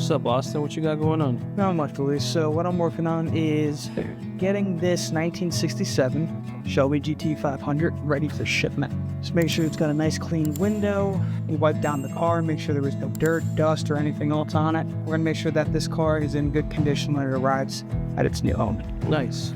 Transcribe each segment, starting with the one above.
What's up, Austin? What you got going on? Not much, Luis. So what I'm working on is getting this 1967 Shelby GT500 ready for shipment. Just make sure it's got a nice clean window. We wipe down the car, make sure there was no dirt, dust, or anything else on it. We're gonna make sure that this car is in good condition when it arrives at its new home. Nice.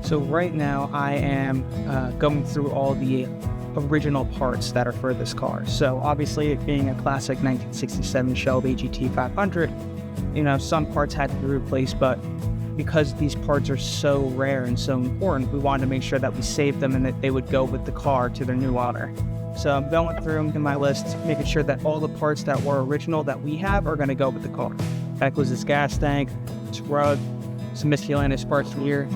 So right now I am going through all the original parts that are for this car. So obviously, it being a classic 1967 Shelby GT500, you know, some parts had to be replaced, but because these parts are so rare and so important, we wanted to make sure that we saved them and that they would go with the car to their new owner. So I'm going through in my list, making sure that all the parts that were original that we have are going to go with the car. That includes this gas tank, this rug, some miscellaneous parts from here.